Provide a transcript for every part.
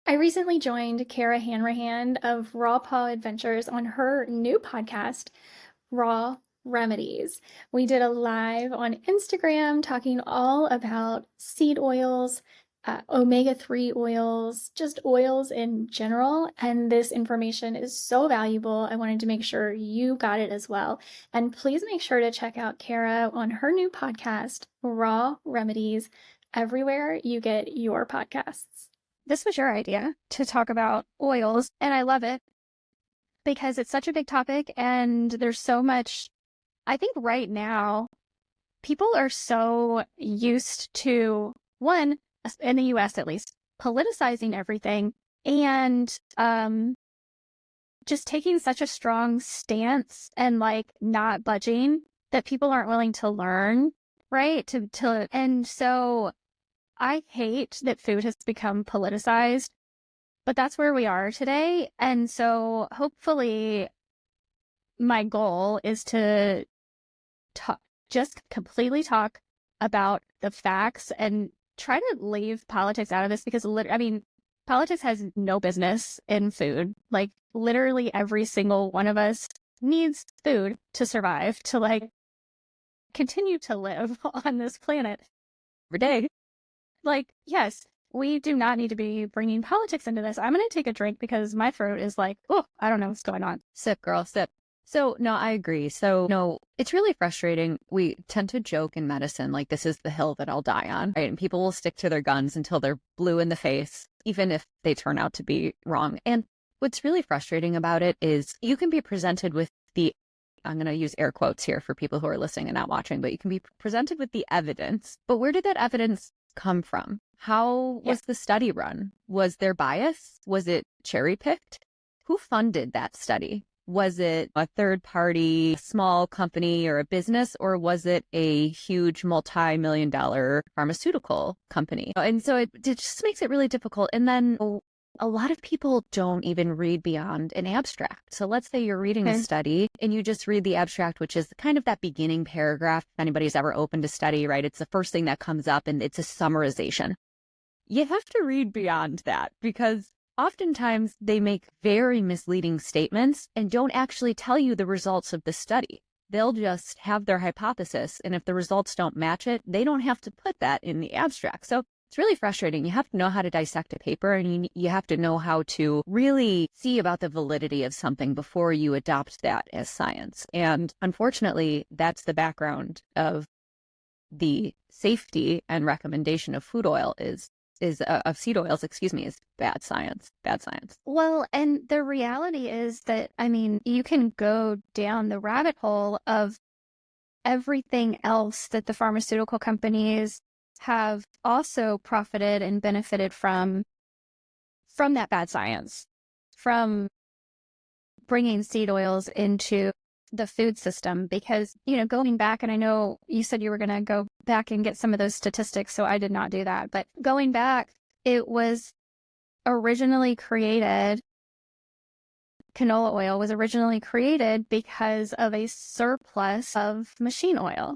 I recently joined Kara Hanrahan of Raw Paw Adventures on her new podcast, Raw Remedies. We did a live on Instagram talking all about seed oils, omega-3 oils, just oils in general. And this information is so valuable. I wanted to make sure you got it as well. And please make sure to check out Kara on her new podcast, Raw Remedies, everywhere you get your podcasts. This was your idea to talk about oils, and I love it because it's such a big topic and there's so much. I think right now, people are so used to, one, in the US at least, politicizing everything and just taking such a strong stance and like not budging that people aren't willing to learn, right? And so I hate that food has become politicized, but that's where we are today. And so hopefully my goal is to just completely talk about the facts and try to leave politics out of this because, politics has no business in food. Like, literally every single one of us needs food to survive, to like continue to live on this planet every day. Like, yes, we do not need to be bringing politics into this. I'm going to take a drink because my throat is like, oh, I don't know what's going on. Sip, girl, sip. So, no, I agree. So, no, it's really frustrating. We tend to joke in medicine, like, this is the hill that I'll die on, right? And people will stick to their guns until they're blue in the face, even if they turn out to be wrong. And what's really frustrating about it is you can be presented with I'm going to use air quotes here for people who are listening and not watching, but you can be presented with the evidence. But where did that evidence come from? How was the study run? Was there bias? Was it cherry picked? Who funded that study? Was it a third party, small company or a business, or was it a huge multi-million-dollar pharmaceutical company? And so it just makes it really difficult. And then a lot of people don't even read beyond an abstract. So let's say you're reading a study and you just read the abstract, which is kind of that beginning paragraph. If anybody's ever opened a study, right? It's the first thing that comes up and it's a summarization. You have to read beyond that because oftentimes they make very misleading statements and don't actually tell you the results of the study. They'll just have their hypothesis. And if the results don't match it, they don't have to put that in the abstract. So it's really frustrating. You have to know how to dissect a paper and you have to know how to really see about the validity of something before you adopt that as science. And unfortunately, that's the background of the safety and recommendation of food oil of seed oils, is bad science. Well, and the reality is that, you can go down the rabbit hole of everything else that the pharmaceutical companies have also profited and benefited from that bad science, from bringing seed oils into the food system. Because, going back, and I know you said you were going to go back and get some of those statistics, so I did not do that. But going back, it was originally created, canola oil was originally created because of a surplus of machine oil.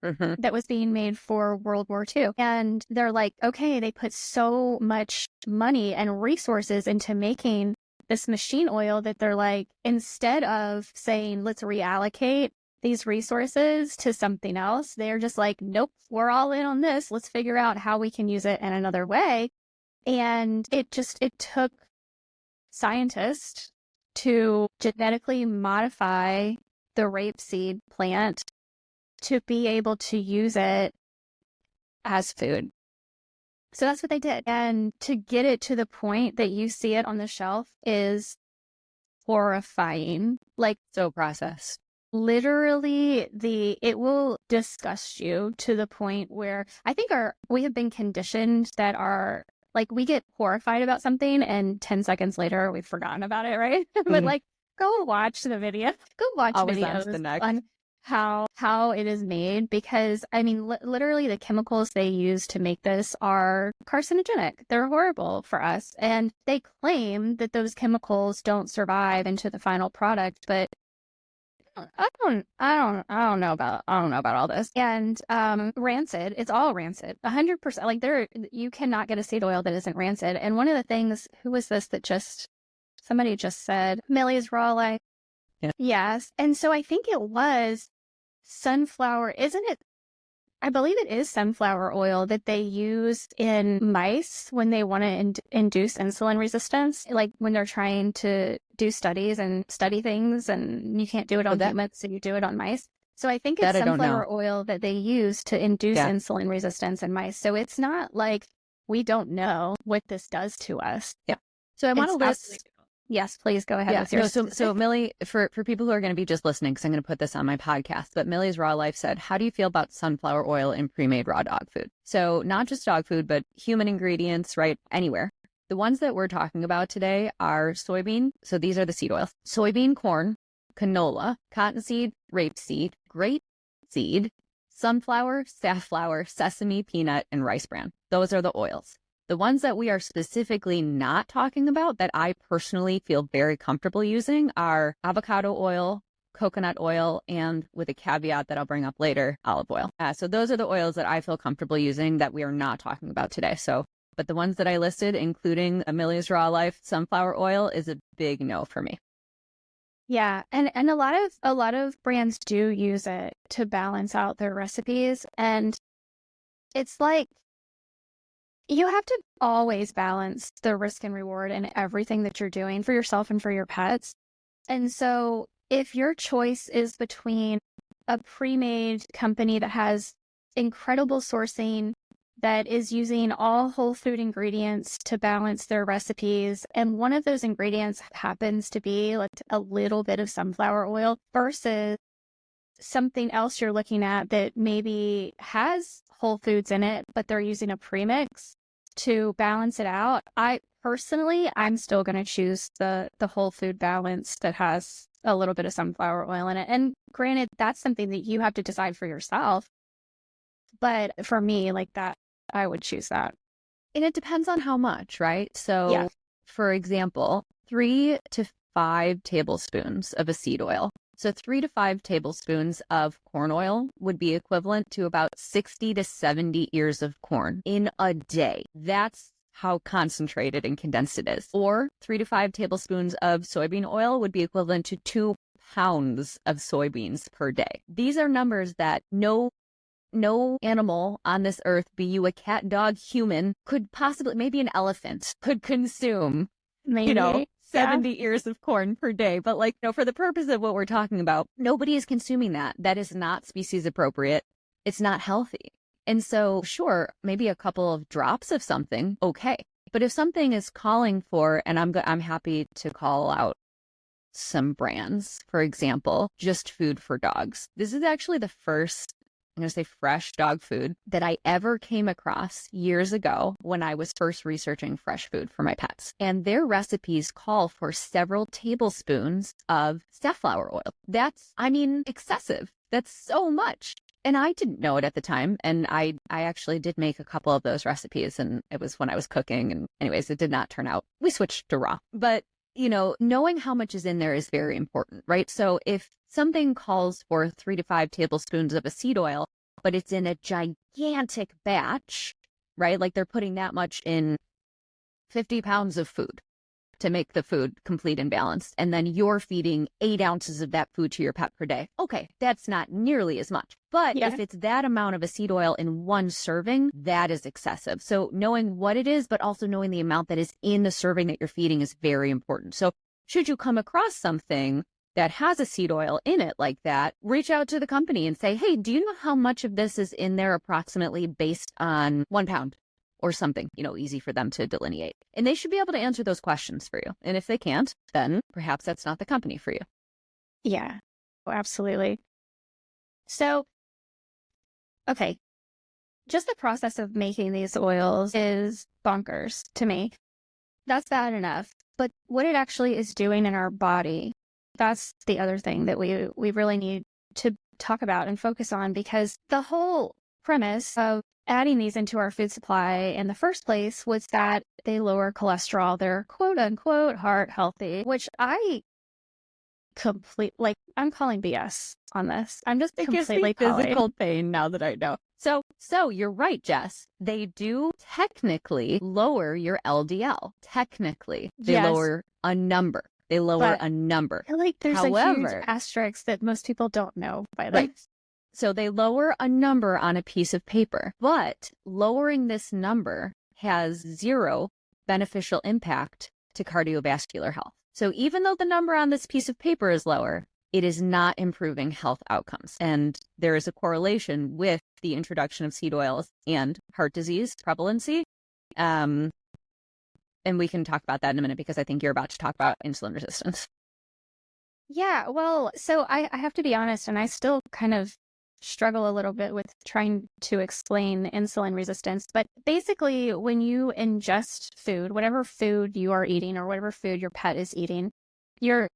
That was being made for World War II. And they're like, okay, they put so much money and resources into making this machine oil that they're like, instead of saying, let's reallocate these resources to something else, they're just like, nope, we're all in on this. Let's figure out how we can use it in another way. And it took scientists to genetically modify the rapeseed plant to be able to use it as food. So that's what they did. And to get it to the point that you see it on the shelf is horrifying. Like, so processed. Literally, it will disgust you to the point where I think we have been conditioned that we get horrified about something and 10 seconds later we've forgotten about it, right? But like, go watch the video. Go watch videos on how it is made, because literally the chemicals they use to make this are carcinogenic. They're horrible for us, and they claim that those chemicals don't survive into the final product, but I don't know about all this. And rancid, it's all rancid, 100%. Like you cannot get a seed oil that isn't rancid. And one of the things, who was this that somebody just said, Millie's Raw Life. Yeah. Yes. And so I think it was sunflower, isn't it? I believe it is sunflower oil that they use in mice when they want to induce insulin resistance, like when they're trying to do studies and study things, and you can't do it on humans, so you do it on mice. So I think it's sunflower oil that they use to induce insulin resistance in mice. So it's not like we don't know what this does to us. Yeah. So I want to list. Yes, please go ahead with yours. So Millie, for people who are going to be just listening, because I'm going to put this on my podcast, but Millie's Raw Life said, how do you feel about sunflower oil in pre-made raw dog food? So not just dog food, but human ingredients, right? Anywhere. The ones that we're talking about today are soybean. So these are the seed oils: soybean, corn, canola, cottonseed, rapeseed, grape seed, sunflower, safflower, sesame, peanut, and rice bran. Those are the oils. The ones that we are specifically not talking about that I personally feel very comfortable using are avocado oil, coconut oil, and, with a caveat that I'll bring up later, olive oil. So those are the oils that I feel comfortable using that we are not talking about today. But the ones that I listed, including Amelia's Raw Life sunflower oil, is a big no for me. Yeah, and a lot of brands do use it to balance out their recipes, and it's like, you have to always balance the risk and reward in everything that you're doing for yourself and for your pets. And so if your choice is between a pre-made company that has incredible sourcing, that is using all whole food ingredients to balance their recipes, and one of those ingredients happens to be like a little bit of sunflower oil, versus something else you're looking at that maybe has whole foods in it, but they're using a premix to balance it out, I'm still going to choose the whole food balance that has a little bit of sunflower oil in it. And granted, that's something that you have to decide for yourself. But for me, like that, I would choose that. And it depends on how much, right? So, for example, 3 to 5 tablespoons of a seed oil. So 3 to 5 tablespoons of corn oil would be equivalent to about 60 to 70 ears of corn in a day. That's how concentrated and condensed it is. Or 3 to 5 tablespoons of soybean oil would be equivalent to 2 pounds of soybeans per day. These are numbers that no animal on this earth, be you a cat, dog, human, could possibly, maybe an elephant, could consume, maybe. 70 ears of corn per day. But for the purpose of what we're talking about, nobody is consuming that. That is not species appropriate. It's not healthy. And so, sure, maybe a couple of drops of something, okay. But if something is calling for, and I'm happy to call out some brands, for example, Just Food for Dogs. This is actually the first, I'm going to say, fresh dog food that I ever came across years ago when I was first researching fresh food for my pets. And their recipes call for several tablespoons of safflower oil. That's, excessive. That's so much. And I didn't know it at the time. And I actually did make a couple of those recipes, and it was when I was cooking. And anyways, it did not turn out. We switched to raw. But knowing how much is in there is very important, right? So if something calls for 3 to 5 tablespoons of a seed oil, but it's in a gigantic batch, right? Like they're putting that much in 50 pounds of food to make the food complete and balanced. And then you're feeding 8 ounces of that food to your pet per day. Okay, that's not nearly as much. But if it's that amount of a seed oil in one serving, that is excessive. So knowing what it is, but also knowing the amount that is in the serving that you're feeding is very important. So should you come across something that has a seed oil in it like that, reach out to the company and say, hey, do you know how much of this is in there approximately based on 1 pound? Or something, easy for them to delineate. And they should be able to answer those questions for you. And if they can't, then perhaps that's not the company for you. Yeah, absolutely. So, okay, just the process of making these oils is bonkers to me. That's bad enough. But what it actually is doing in our body, that's the other thing that we really need to talk about and focus on, because the whole premise of adding these into our food supply in the first place was that they lower cholesterol. They're quote unquote heart healthy, which I like, I'm calling BS on this. I'm just It gives me completely calling. physical pain now that I know. So you're right, Jess. They do technically lower your LDL. Technically, they Yes. lower a number. They lower But a number. I feel like there's a huge However, asterisk that most people don't know by right. this. So they lower a number on a piece of paper, but lowering this number has zero beneficial impact to cardiovascular health. So even though the number on this piece of paper is lower, it is not improving health outcomes. And there is a correlation with the introduction of seed oils and heart disease prevalency. And we can talk about that in a minute because I think you're about to talk about insulin resistance. Yeah, well, so I have to be honest, and I still kind of struggle a little bit with trying to explain insulin resistance. But basically, when you ingest food, whatever food you are eating or whatever food your pet is eating, your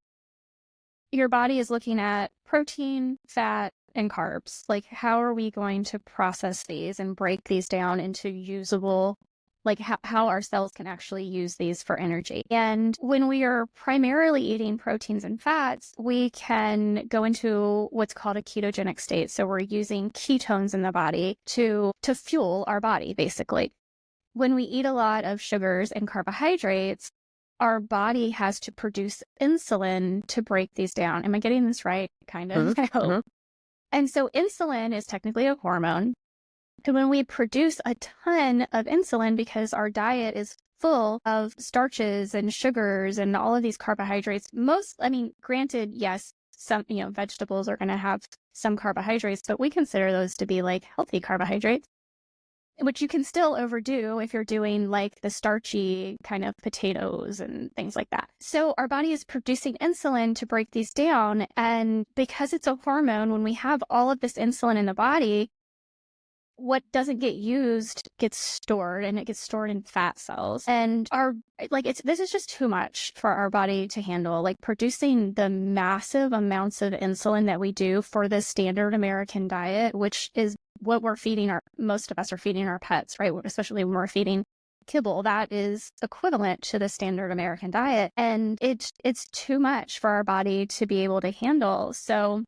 body is looking at protein, fat, and carbs. Like, how are we going to process these and break these down into usable, like how our cells can actually use these for energy? And when we are primarily eating proteins and fats, we can go into what's called a ketogenic state. So we're using ketones in the body to fuel our body, basically. When we eat a lot of sugars and carbohydrates, our body has to produce insulin to break these down. Am I getting this right? Kind of, I hope. And so insulin is technically a hormone. And when we produce a ton of insulin, because our diet is full of starches and sugars and all of these carbohydrates, granted, yes, some, vegetables are going to have some carbohydrates, but we consider those to be like healthy carbohydrates, which you can still overdo if you're doing like the starchy kind of potatoes and things like that. So our body is producing insulin to break these down. And because it's a hormone, when we have all of this insulin in the body, what doesn't get used gets stored, and it gets stored in fat cells. And this is just too much for our body to handle. Like, producing the massive amounts of insulin that we do for the standard American diet, which is what we're feeding most of us are feeding our pets, right? Especially when we're feeding kibble, that is equivalent to the standard American diet. And it's too much for our body to be able to handle. So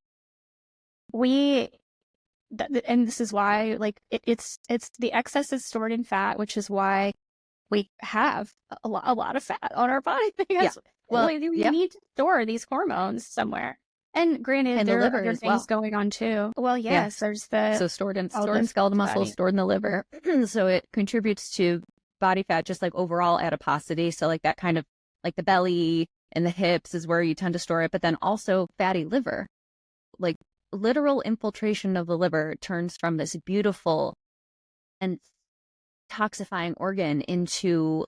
and this is why, like, it's the excess is stored in fat, which is why we have a lot of fat on our body. Because we need to store these hormones somewhere. And granted, and there the liver are other things going on too. Well, yes, there's stored in skeletal muscle, stored in the liver. So it contributes to body fat, just like overall adiposity. So like that kind of, like the belly and the hips is where you tend to store it, but then also fatty liver. Like, literal infiltration of the liver turns from this beautiful and toxifying organ into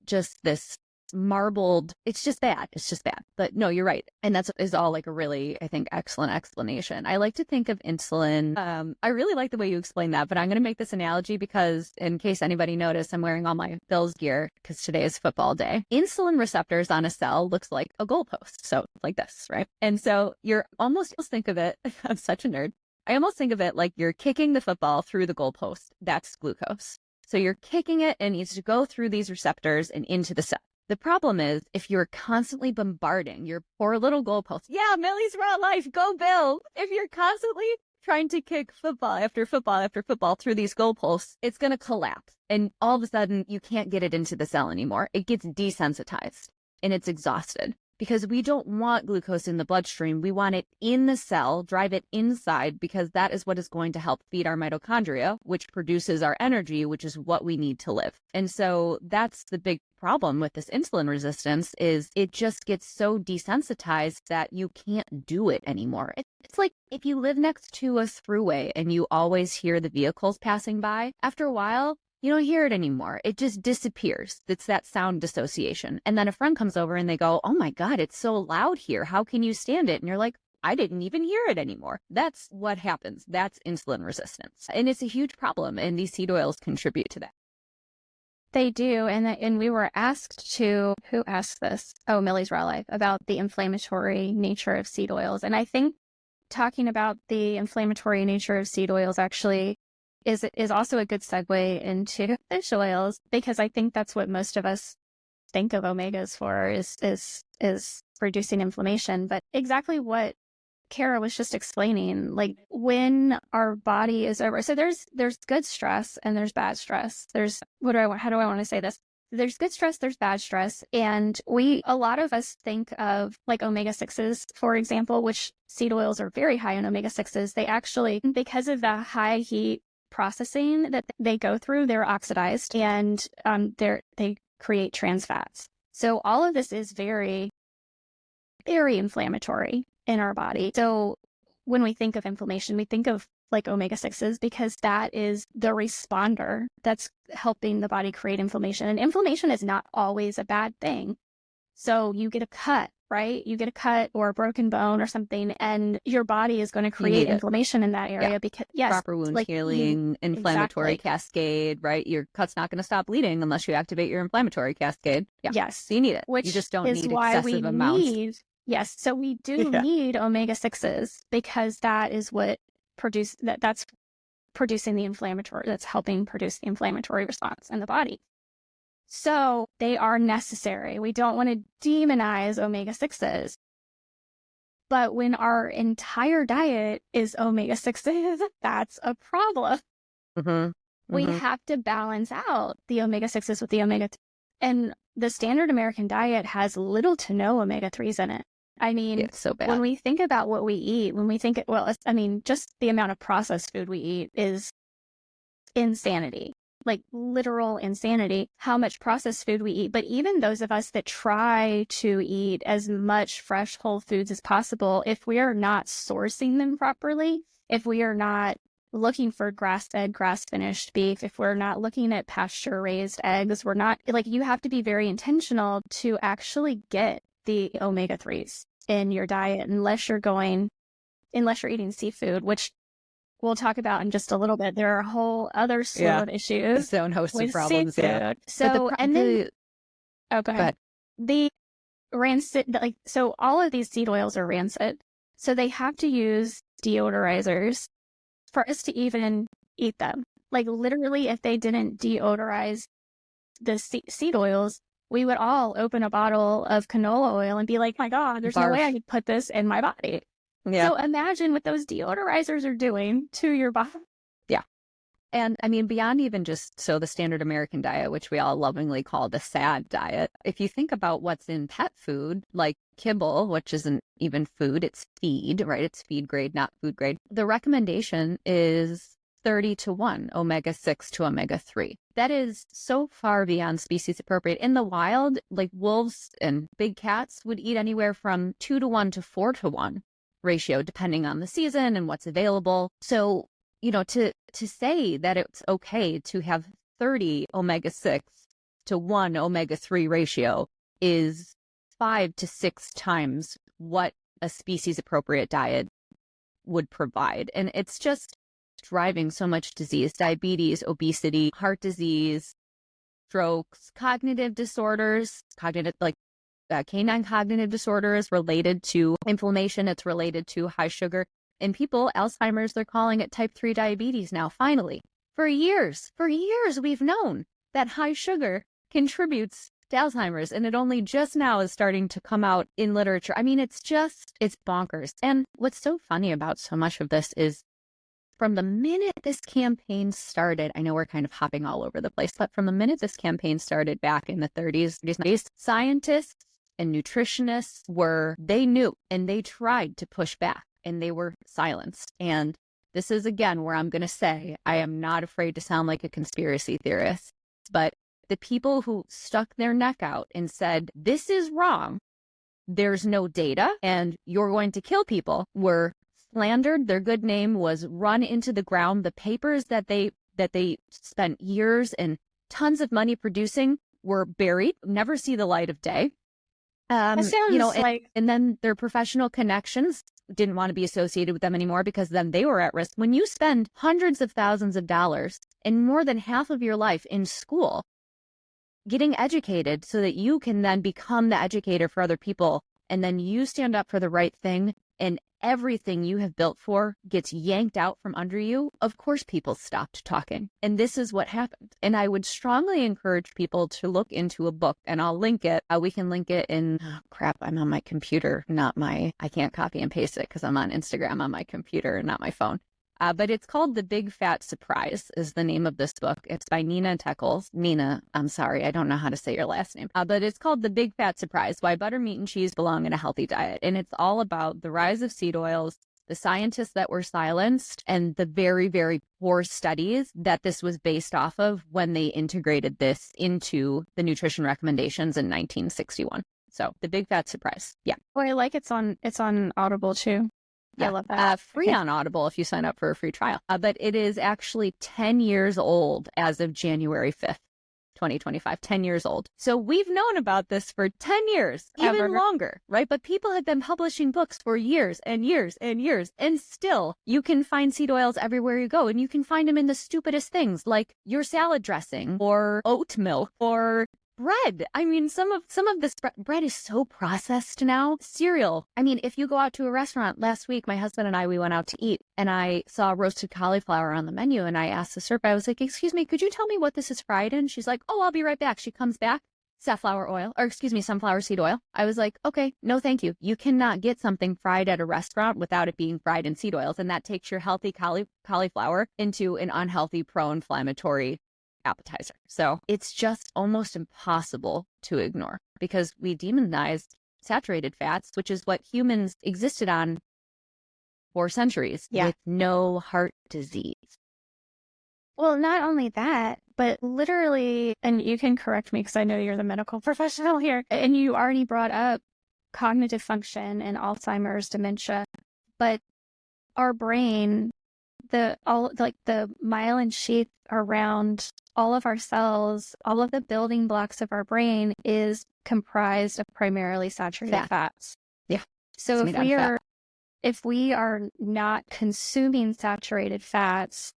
just this marbled, it's just bad. But no, you're right. And that is all like a really, I think, excellent explanation. I like to think of insulin. I really like the way you explain that, but I'm going to make this analogy because, in case anybody noticed, I'm wearing all my Bills gear because today is football day. Insulin receptors on a cell looks like a goalpost. So like this, right? And so you're almost think of it, I'm such a nerd. I almost think of it like you're kicking the football through the goalpost. That's glucose. So you're kicking it and it needs to go through these receptors and into the cell. The problem is, if you're constantly bombarding your poor little goalpost, Millie's Raw Life, go Bill! If you're constantly trying to kick football after football after football through these goalposts, it's going to collapse. And all of a sudden, you can't get it into the cell anymore. It gets desensitized and it's exhausted. Because we don't want glucose in the bloodstream. We want it in the cell, drive it inside, because that is what is going to help feed our mitochondria, which produces our energy, which is what we need to live. And so that's the big problem with this insulin resistance, is it just gets so desensitized that you can't do it anymore. It's like if you live next to a thruway and you always hear the vehicles passing by, after a while, you don't hear it anymore. It just disappears. It's that sound dissociation. And then a friend comes over and they go, "Oh my God, it's so loud here. How can you stand it?" And you're like, "I didn't even hear it anymore." That's what happens. That's insulin resistance. And it's a huge problem. And these seed oils contribute to that. They do. And we were asked who asked this? Oh, Millie's Raw Life, about the inflammatory nature of seed oils. And I think talking about the inflammatory nature of seed oils actually is also a good segue into fish oils, because I think that's what most of us think of omegas for is reducing inflammation. But exactly what Kara was just explaining, like when our body is over, so there's good stress and there's bad stress. How do I want to say this? There's good stress, there's bad stress. And a lot of us think of like omega-6s, for example, which seed oils are very high in omega-6s. They actually, because of the high heat processing that they go through, they're oxidized and they create trans fats. So all of this is very, very inflammatory in our body. So when we think of inflammation, we think of like omega-6s because that is the responder that's helping the body create inflammation. And inflammation is not always a bad thing. So you get a cut, right? You get a cut or a broken bone or something, and your body is going to create inflammation in that area because, yes. Proper wound healing, inflammatory cascade, right? Your cut's not going to stop bleeding unless you activate your inflammatory cascade. Yeah. Yes. So you need it. Which you just don't is need why excessive amounts. Yes. So we do need omega-6s because that is what that's producing the inflammatory, that's helping produce the inflammatory response in the body. So they are necessary. We don't want to demonize omega-6s. But when our entire diet is omega-6s, that's a problem. We have to balance out the omega-6s with the omega-3. And the standard American diet has little to no omega-3s in it. I mean, it's so bad. When we think about what we eat, just the amount of processed food we eat is insanity, like literal insanity, how much processed food we eat. But even those of us that try to eat as much fresh whole foods as possible, if we are not sourcing them properly, if we are not looking for grass-fed, grass-finished beef, if we're not looking at pasture-raised eggs, we're not, like, you have to be very intentional to actually get the omega-3s in your diet unless you're eating seafood, which we'll talk about in just a little bit. There are a whole other slew of issues. Its own host of problems. Seafood. So, go ahead. The rancid, so all of these seed oils are rancid. So they have to use deodorizers for us to even eat them. Like literally, if they didn't deodorize the seed oils, we would all open a bottle of canola oil and be like, my God, there's no way I could put this in my body. Yeah. So imagine what those deodorizers are doing to your body. Yeah. And I mean, beyond even just the standard American diet, which we all lovingly call the SAD diet, if you think about what's in pet food, like kibble, which isn't even food, it's feed, right? It's feed grade, not food grade. The recommendation is 30-1 omega-6 to omega-3. That is so far beyond species appropriate. In the wild, like wolves and big cats would eat anywhere from 2-1 to 4-1 ratio, depending on the season and what's available. So, to say that it's okay to have 30 omega-6 to 1 omega-3 ratio is 5 to 6 times what a species appropriate diet would provide. And it's just driving so much disease, diabetes, obesity, heart disease, strokes, cognitive disorders, canine cognitive disorder is related to inflammation. It's related to high sugar. In people, Alzheimer's, they're calling it type 3 diabetes now, finally. For years, we've known that high sugar contributes to Alzheimer's, and it only just now is starting to come out in literature. I mean, it's bonkers. And what's so funny about so much of this is from the minute this campaign started, I know we're kind of hopping all over the place, but from the minute this campaign started back in the 30s, 90s, scientists and nutritionists they knew and they tried to push back and they were silenced. And this is, again, where I'm going to say I am not afraid to sound like a conspiracy theorist, but the people who stuck their neck out and said, this is wrong, there's no data, and you're going to kill people, were slandered. Their good name was run into the ground. The papers that they spent years and tons of money producing were buried, never see the light of day. That sounds and then their professional connections didn't want to be associated with them anymore because then they were at risk. When you spend hundreds of thousands of dollars and more than half of your life in school getting educated so that you can then become the educator for other people, and then you stand up for the right thing, and everything you have built for gets yanked out from under you, of course people stopped talking. And this is what happened. And I would strongly encourage people to look into a book, and I'll link it. We can link it in, oh, crap, I'm on my computer, I can't copy and paste it because I'm on Instagram on my computer and not my phone. But it's called The Big Fat Surprise is the name of this book. It's by Nina Teckles. Nina, I'm sorry, I don't know how to say your last name. But it's called The Big Fat Surprise, Why Butter, Meat, and Cheese Belong in a Healthy Diet. And it's all about the rise of seed oils, the scientists that were silenced, and the very, very poor studies that this was based off of when they integrated this into the nutrition recommendations in 1961. So The Big Fat Surprise. Yeah. Oh, I like it's on Audible too. Yeah, I love that. Free on Audible if you sign up for a free trial. But it is actually 10 years old as of January 5th, 2025, 10 years old. So we've known about this for 10 years, even longer, right? But people have been publishing books for years and years and years. And still, you can find seed oils everywhere you go. And you can find them in the stupidest things like your salad dressing or oat milk or bread. I mean, some of this bread is so processed now. Cereal. I mean, if you go out to a restaurant, last week, my husband and we went out to eat, and I saw roasted cauliflower on the menu, and I asked the server, I was like, excuse me, could you tell me what this is fried in? She's like, oh, I'll be right back. She comes back, sunflower seed oil. I was like, okay, no, thank you. You cannot get something fried at a restaurant without it being fried in seed oils, and that takes your healthy cauliflower into an unhealthy, pro-inflammatory appetizer. So it's just almost impossible to ignore because we demonize saturated fats, which is what humans existed on for centuries with no heart disease. Well, not only that, but literally, and you can correct me because I know you're the medical professional here, and you already brought up cognitive function and Alzheimer's, dementia, but our brain, the myelin sheath around all of our cells, all of the building blocks of our brain is comprised of primarily saturated fats. Yeah. So if we are not consuming saturated fats,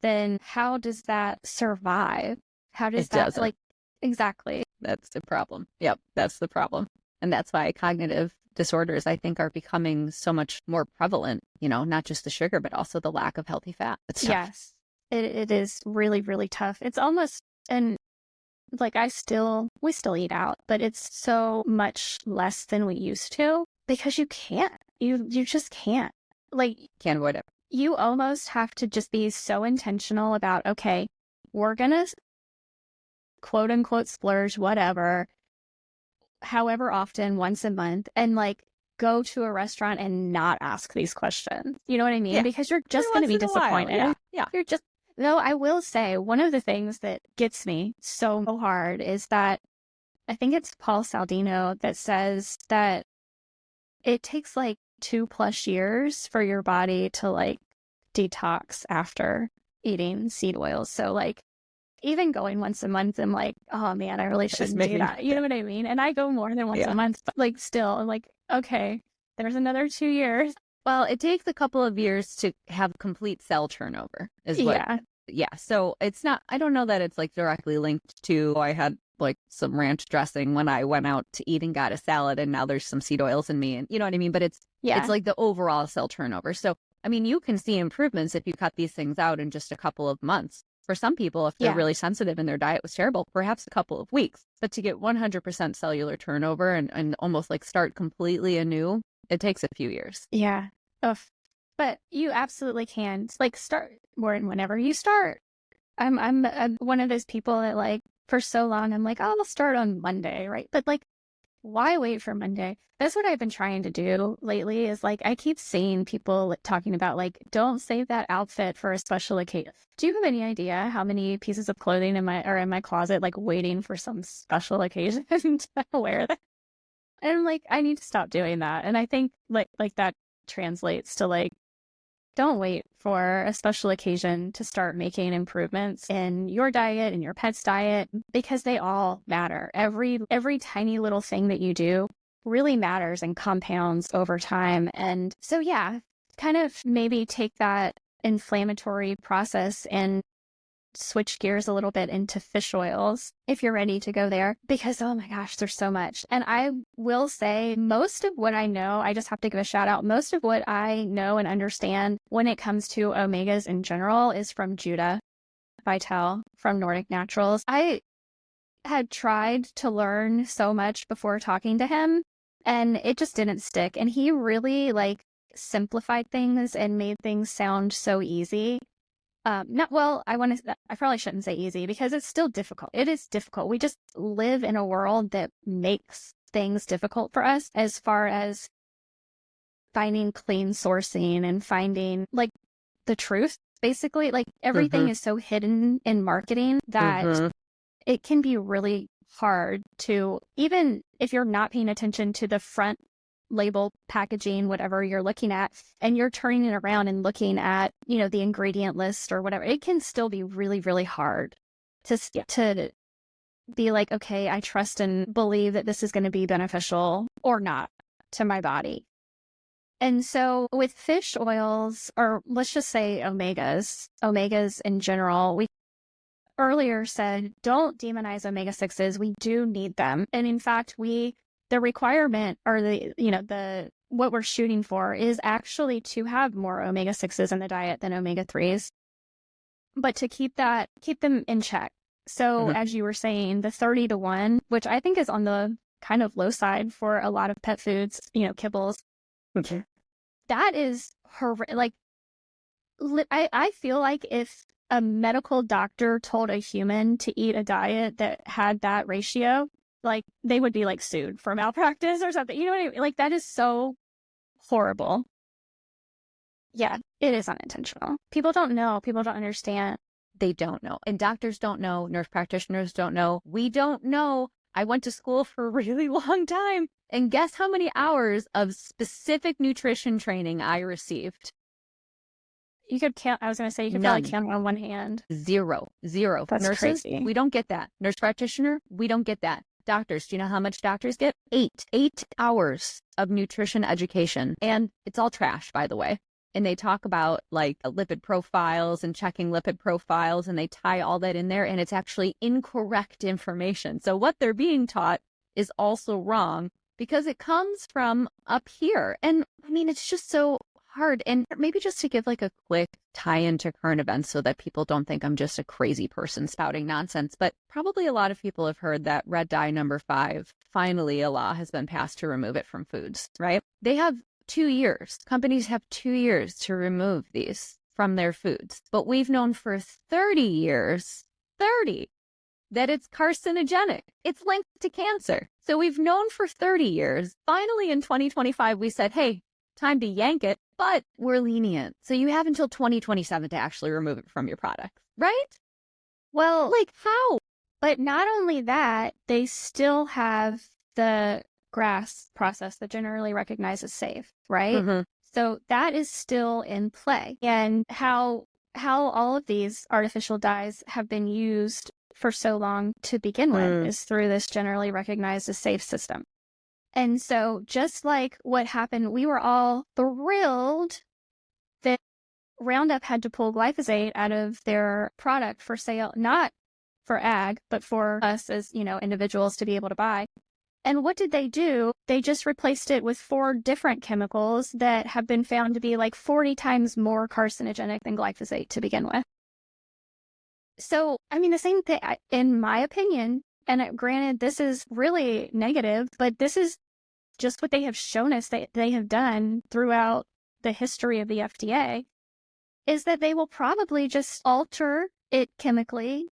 then how does that survive? How does that exactly? That's the problem. Yep, that's the problem. And that's why cognitive disorders, I think, are becoming so much more prevalent, not just the sugar, but also the lack of healthy fat. It's tough. Yes, it is really, really tough. It's almost, and like we still eat out, but it's so much less than we used to because you can't. You just can't. Can't avoid it. You almost have to just be so intentional about, okay, we're going to quote unquote splurge, whatever, however often, once a month, and go to a restaurant and not ask these questions. You know what I mean? Yeah. Because you're just going to be disappointed. Yeah. Though I will say, one of the things that gets me so hard is that I think it's Paul Saldino that says that it takes 2+ years for your body to detox after eating seed oils. So even going once a month, I'm like, oh man, I really shouldn't do that. You know what I mean? And I go more than once a month, but still, I'm like, okay, there's another 2 years. Well, it takes a couple of years to have complete cell turnover Yeah. So it's not, I don't know that it's directly linked to, I had some ranch dressing when I went out to eat and got a salad and now there's some seed oils in me, and you know what I mean? But it's the overall cell turnover. So, I mean, you can see improvements if you cut these things out in just a couple of months. For some people, if they're really sensitive and their diet was terrible, perhaps a couple of weeks. But to get 100% cellular turnover and almost start completely anew, it takes a few years. Yeah. But you absolutely can. Start whenever you start. I'm one of those people that for so long I'm I'll start on Monday, right? But why wait for Monday? That's what I've been trying to do lately is I keep seeing people talking about don't save that outfit for a special occasion. Do you have any idea how many pieces of clothing are in my closet waiting for some special occasion to wear that? And I'm I need to stop doing that. And I think that translates to don't wait for a special occasion to start making improvements in your diet and your pet's diet, because they all matter. Every tiny little thing that you do really matters and compounds over time. And so, kind of maybe take that inflammatory process and switch gears a little bit into fish oils if you're ready to go there, because oh my gosh, there's so much. And I will say most of what I know, I just have to give a shout out. Most of what I know and understand when it comes to omegas in general is from Judah Vital from Nordic Naturals. I had tried to learn so much before talking to him, and it just didn't stick. And he really like simplified things and made things sound so easy. I probably shouldn't say easy because it's still difficult. It is difficult. We just live in a world that makes things difficult for us as far as finding clean sourcing and finding like the truth, basically. Like everything is so hidden in marketing that it can be really hard to, even if you're not paying attention to the front label packaging, whatever you're looking at, and you're turning it around and looking at, you know, the ingredient list or whatever, it can still be really, really hard to be like, okay, I trust and believe that this is going to be beneficial or not to my body. And so with fish oils, or let's just say omegas in general, we earlier said, don't demonize omega-6s. We do need them. And in fact, the requirement or what we're shooting for is actually to have more omega-6s in the diet than omega-3s, but to keep them in check. So as you were saying, the 30-to-1, which I think is on the kind of low side for a lot of pet foods, kibbles. Okay. That is horrific. Like, I feel like if a medical doctor told a human to eat a diet that had that ratio, like they would be like sued for malpractice or something. You know what I mean? Like that is so horrible. Yeah, it is unintentional. People don't know. People don't understand. They don't know. And doctors don't know. Nurse practitioners don't know. We don't know. I went to school for a really long time. And guess how many hours of specific nutrition training I received? You could count. I was going to say you could probably count on one hand. Zero. That's Nurses, crazy. We don't get that. Nurse practitioner, we don't get that. Doctors, do you know how much doctors get? 8 hours of nutrition education. And it's all trash, by the way. And they talk about like lipid profiles and checking lipid profiles, and they tie all that in there, and it's actually incorrect information. So what they're being taught is also wrong because it comes from up here. And I mean, it's just so hard. And maybe just to give like a quick tie into current events so that people don't think I'm just a crazy person spouting nonsense, but probably a lot of people have heard that red dye number 5, finally a law has been passed to remove it from foods, right? They have 2 years. Companies have 2 years to remove these from their foods. But we've known for 30 years, that it's carcinogenic. It's linked to cancer. So we've known for 30 years. Finally, in 2025, we said, hey, time to yank it, but we're lenient. So you have until 2027 to actually remove it from your product, right? Well, like how? But not only that, they still have the GRAS process that generally recognized as safe, right? So that is still in play. And how all of these artificial dyes have been used for so long to begin with is through this generally recognized as safe system. And so just like what happened, we were all thrilled that Roundup had to pull glyphosate out of their product for sale, not for ag, but for us as, individuals to be able to buy. And what did they do? They just replaced it with 4 different chemicals that have been found to be like 40 times more carcinogenic than glyphosate to begin with. So, I mean, the same thing, in my opinion, and granted, this is really negative, but this is just what they have shown us that they have done throughout the history of the FDA, is that they will probably just alter it chemically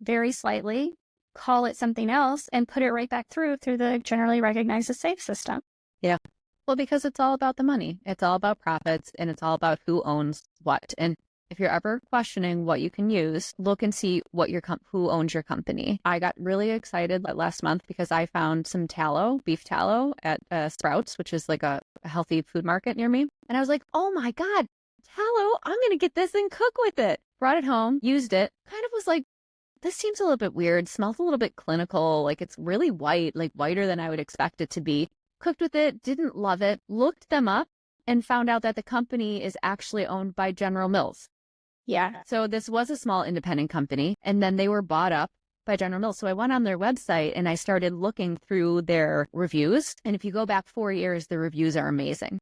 very slightly, call it something else, and put it right back through the generally recognized as safe system. Yeah. Well, because it's all about the money. It's all about profits, and it's all about who owns what. And if you're ever questioning what you can use, look and see what who owns your company. I got really excited last month because I found some tallow, beef tallow at Sprouts, which is like a healthy food market near me. And I was like, oh my God, tallow, I'm going to get this and cook with it. Brought it home, used it, kind of was like, this seems a little bit weird, smells a little bit clinical, like it's really white, like whiter than I would expect it to be. Cooked with it, didn't love it, looked them up and found out that the company is actually owned by General Mills. Yeah. So this was a small independent company, and then they were bought up by General Mills. So I went on their website and I started looking through their reviews. And if you go back 4 years, the reviews are amazing.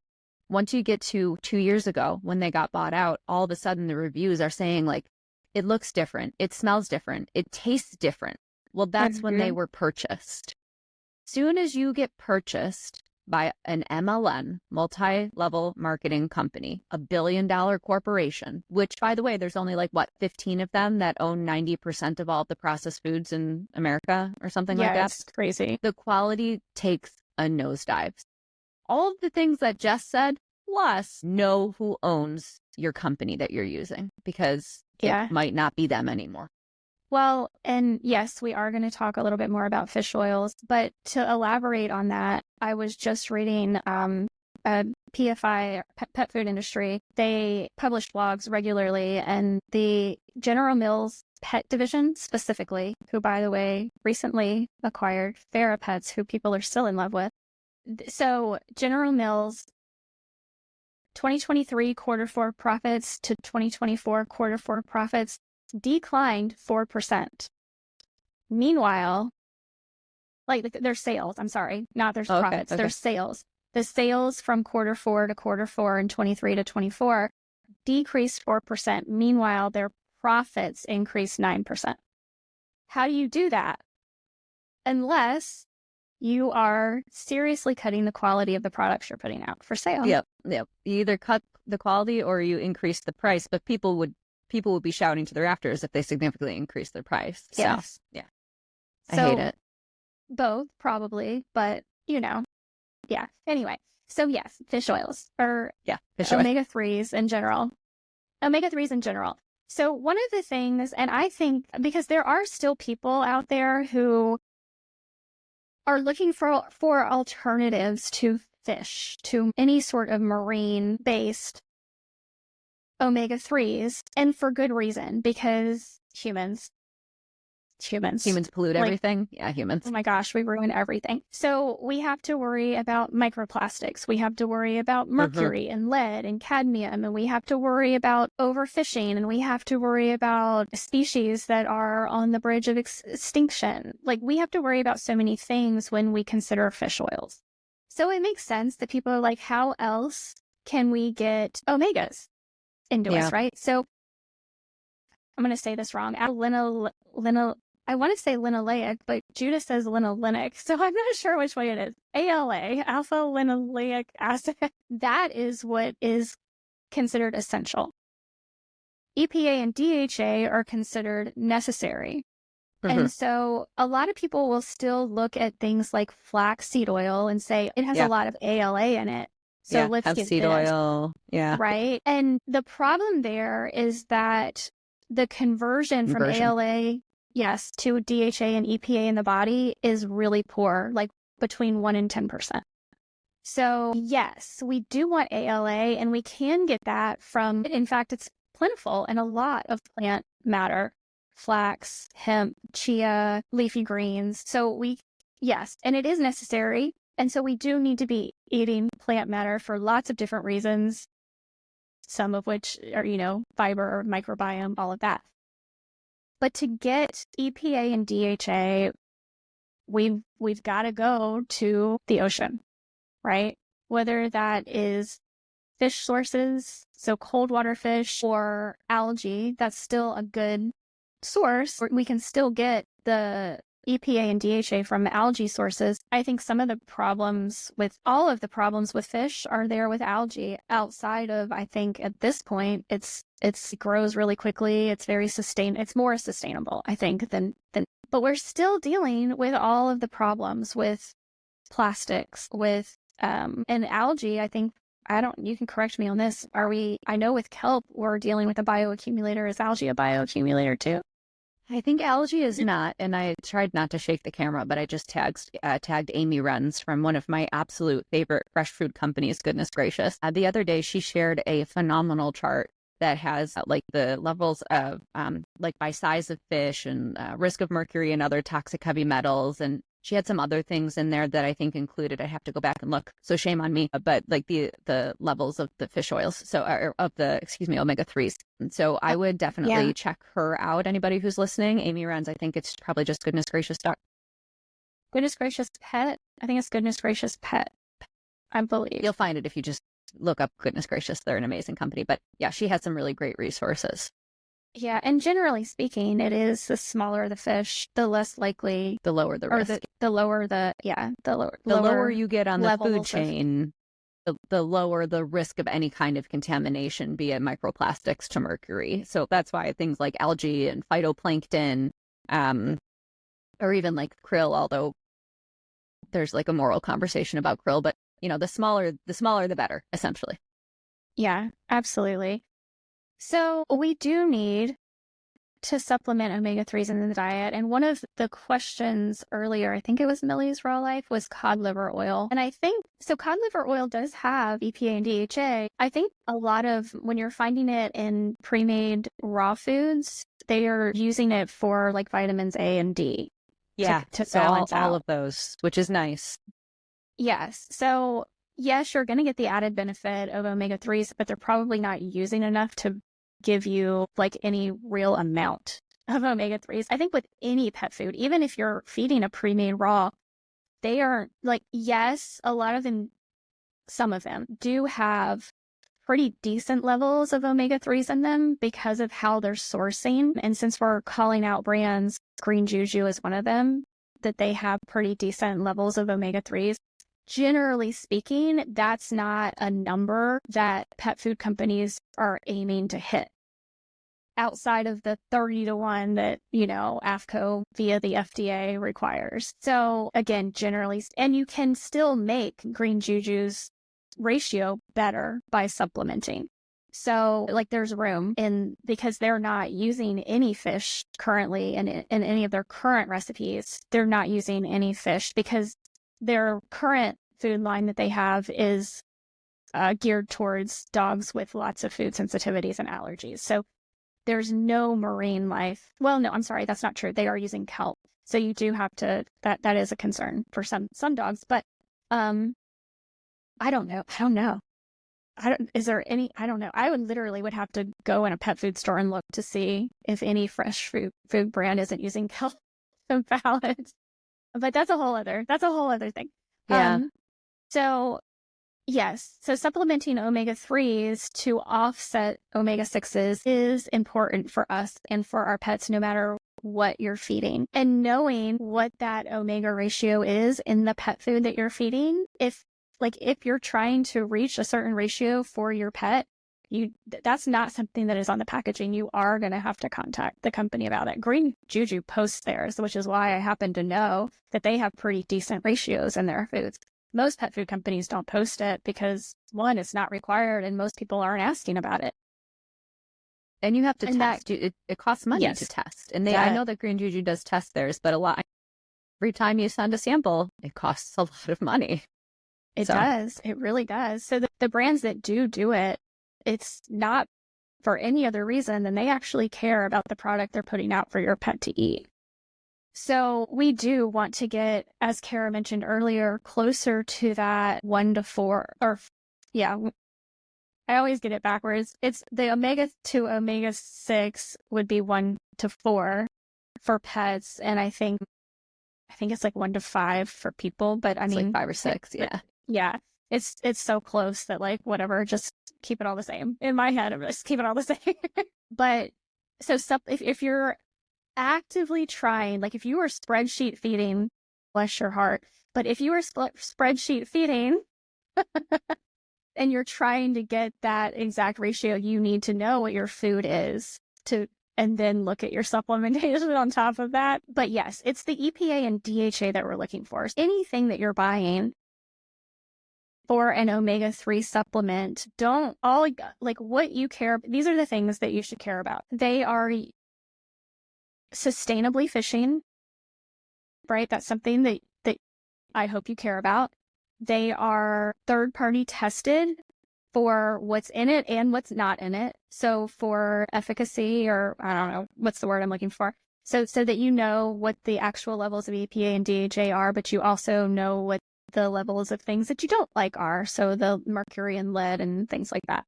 Once you get to 2 years ago, when they got bought out, all of a sudden the reviews are saying like, it looks different, it smells different, it tastes different. Well, that's when they were purchased. Soon as you get purchased by an MLM, multi-level marketing company, a billion-dollar corporation, which, by the way, there's only like, 15 of them that own 90% of all the processed foods in America or something like that. It's crazy. The quality takes a nosedive. All of the things that Jess said, plus know who owns your company that you're using, because it might not be them anymore. Well, and yes, we are going to talk a little bit more about fish oils, but to elaborate on that, I was just reading PFI, pet food industry. They publish blogs regularly, and the General Mills pet division specifically, who, by the way, recently acquired Farah Pets, who people are still in love with. So General Mills 2023 quarter four profits to 2024 quarter four profits declined 4%. Meanwhile, like their sales, I'm sorry, not their profits, their sales. The sales from quarter four in 23 to 24 decreased 4%. Meanwhile, their profits increased 9%. How do you do that? Unless you are seriously cutting the quality of the products you're putting out for sale. Yep. You either cut the quality or you increase the price, but people would be shouting to their rafters if they significantly increase their price. Yes. So, yeah. I hate it. Both, probably, but, yeah. Anyway, so yes, fish oils, or omega-3s in general. Omega-3s in general. So one of the things, and I think, because there are still people out there who are looking for alternatives to fish, to any sort of marine-based omega-3s, and for good reason, because humans pollute everything. Yeah, humans. Oh my gosh, we ruin everything. So we have to worry about microplastics. We have to worry about mercury and lead and cadmium, and we have to worry about overfishing, and we have to worry about species that are on the bridge of extinction. Like, we have to worry about so many things when we consider fish oils. So it makes sense that people are like, how else can we get omegas into us, right? So I'm going to say this wrong. I want to say linoleic, but Judah says linolenic, so I'm not sure which way it is. ALA, alpha linoleic acid. That is what is considered essential. EPA and DHA are considered necessary. And so a lot of people will still look at things like flaxseed oil and say it has a lot of ALA in it. So let's get seed oil. Yeah. Right. And the problem there is that the conversion from ALA, to DHA and EPA in the body is really poor, like between 1 and 10%. So yes, we do want ALA, and we can get that from, in fact, it's plentiful in a lot of plant matter, flax, hemp, chia, leafy greens. So and it is necessary. And so we do need to be eating plant matter for lots of different reasons, some of which are, fiber, microbiome, all of that. But to get EPA and DHA, we've got to go to the ocean, right? Whether that is fish sources, so cold water fish, or algae, that's still a good source. We can still get the EPA and DHA from algae sources. I think some of the problems with all of the problems with fish are there with algae. Outside of, I think at this point, it grows really quickly. It's very it's more sustainable, I think, than. But we're still dealing with all of the problems with plastics, with and algae. I think you can correct me on this. I know with kelp we're dealing with a bioaccumulator. Is algae a bioaccumulator too? I think algae is not, and I tried not to shake the camera, but I just tagged Amy Runs from one of my absolute favorite fresh food companies, goodness gracious. The other day, she shared a phenomenal chart that has like the levels of like by size of fish and risk of mercury and other toxic heavy metals. And She had some other things in there that I think included, I have to go back and look, so shame on me, but like the levels of the fish oils, so or of the, excuse me, omega-3s. And so I would definitely check her out. Anybody who's listening, Amy runs, I think it's probably just Goodness Gracious Goodness Gracious Pet. I think it's Goodness Gracious Pet, I believe. You'll find it if you just look up Goodness Gracious. They're an amazing company. But yeah, she has some really great resources. Yeah, and generally speaking, it is the smaller the fish, the less likely, the lower the risk. The lower lower you get on the food chain, the lower the risk of any kind of contamination, be it microplastics to mercury. So that's why things like algae and phytoplankton, or even like krill, although there's like a moral conversation about krill, but you know, the smaller the better, essentially. Yeah, absolutely. So we do need to supplement omega-3s in the diet. And one of the questions earlier, I think it was Millie's Raw Life, was cod liver oil. And I think, so cod liver oil does have EPA and DHA. I think a lot of, when you're finding it in pre-made raw foods, they are using it for like vitamins A and D. Yeah, to balance all of those, which is nice. Yes. So yes, you're going to get the added benefit of omega-3s, but they're probably not using enough to give you like any real amount of omega-3s. I think with any pet food, even if you're feeding a pre-made raw, they are like, yes, a lot of them, some of them do have pretty decent levels of omega-3s in them because of how they're sourcing. And since we're calling out brands, Green Juju is one of them, that they have pretty decent levels of omega-3s. Generally speaking, that's not a number that pet food companies are aiming to hit outside of the 30-to-1 that, you know, AFCO via the FDA requires. So again, generally, and you can still make Green Juju's ratio better by supplementing. So like there's room in, because they're not using any fish currently in any of their current recipes. They're not using any fish because their current food line that they have is geared towards dogs with lots of food sensitivities and allergies. So there's no marine life. Well, no, I'm sorry, that's not true. They are using kelp. So you do have to, that is a concern for some dogs, but I don't know. Is there any, I don't know. I would have to go in a pet food store and look to see if any fresh food brand isn't using kelp to balance. But that's a whole other thing. Yeah. So yes, so supplementing omega-3s to offset omega-6s is important for us and for our pets, no matter what you're feeding. And knowing what that omega ratio is in the pet food that you're feeding, if you're trying to reach a certain ratio for your pet, that's not something that is on the packaging. You are going to have to contact the company about it. Green Juju posts theirs, which is why I happen to know that they have pretty decent ratios in their foods. Most pet food companies don't post it because, one, it's not required and most people aren't asking about it. And you have to test. It costs money to test. And I know that Green Juju does test theirs, but every time you send a sample, it costs a lot of money. It does. It really does. So the brands that do it, it's not for any other reason than they actually care about the product they're putting out for your pet to eat. So we do want to get, as Kara mentioned earlier, closer to that 1 to 4, or yeah, I always get it backwards. It's the omega to omega-6 would be 1 to 4 for pets. And I think it's like 1 to 5 for people, but I mean, like 5 or 6. Yeah. Yeah. It's so close that like, whatever, just keep it all the same. In my head, I'm just keep it all the same. But so if you're actively trying, like if you were spreadsheet feeding, bless your heart, but if you were spreadsheet feeding and you're trying to get that exact ratio, you need to know what your food is and then look at your supplementation on top of that. But yes, it's the EPA and DHA that we're looking for. Anything that you're buying for an omega-3 supplement, what you care, these are the things that you should care about. They are sustainably fishing, right? That's something that I hope you care about. They are third-party tested for what's in it and what's not in it. So for efficacy, or I don't know, what's the word I'm looking for? So that you know what the actual levels of EPA and DHA are, but you also know what the levels of things that you don't like are. So the mercury and lead and things like that.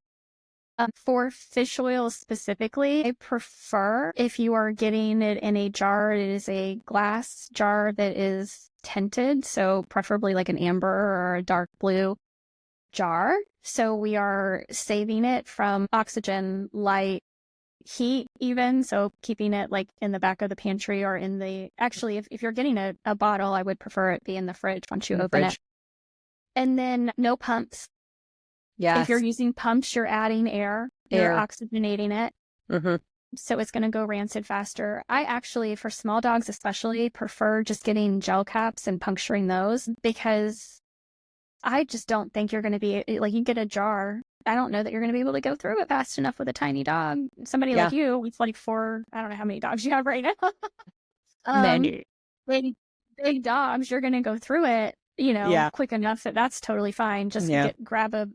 For fish oil specifically, I prefer if you are getting it in a jar, it is a glass jar that is tinted. So preferably like an amber or a dark blue jar. So we are saving it from oxygen, light, heat even. So keeping it like in the back of the pantry or in the, actually, if you're getting a bottle, I would prefer it be in the fridge once you open it. And then no pumps. Yes. If you're using pumps, you're adding air. You're oxygenating it. Mm-hmm. So it's going to go rancid faster. I actually, for small dogs especially, prefer just getting gel caps and puncturing those, because I just don't think you're going to be, like, you get a jar. I don't know that you're going to be able to go through it fast enough with a tiny dog. Somebody like you with like 4, I don't know how many dogs you have right now. Many. Big dogs, you're going to go through it, quick enough that's totally fine. Just grab a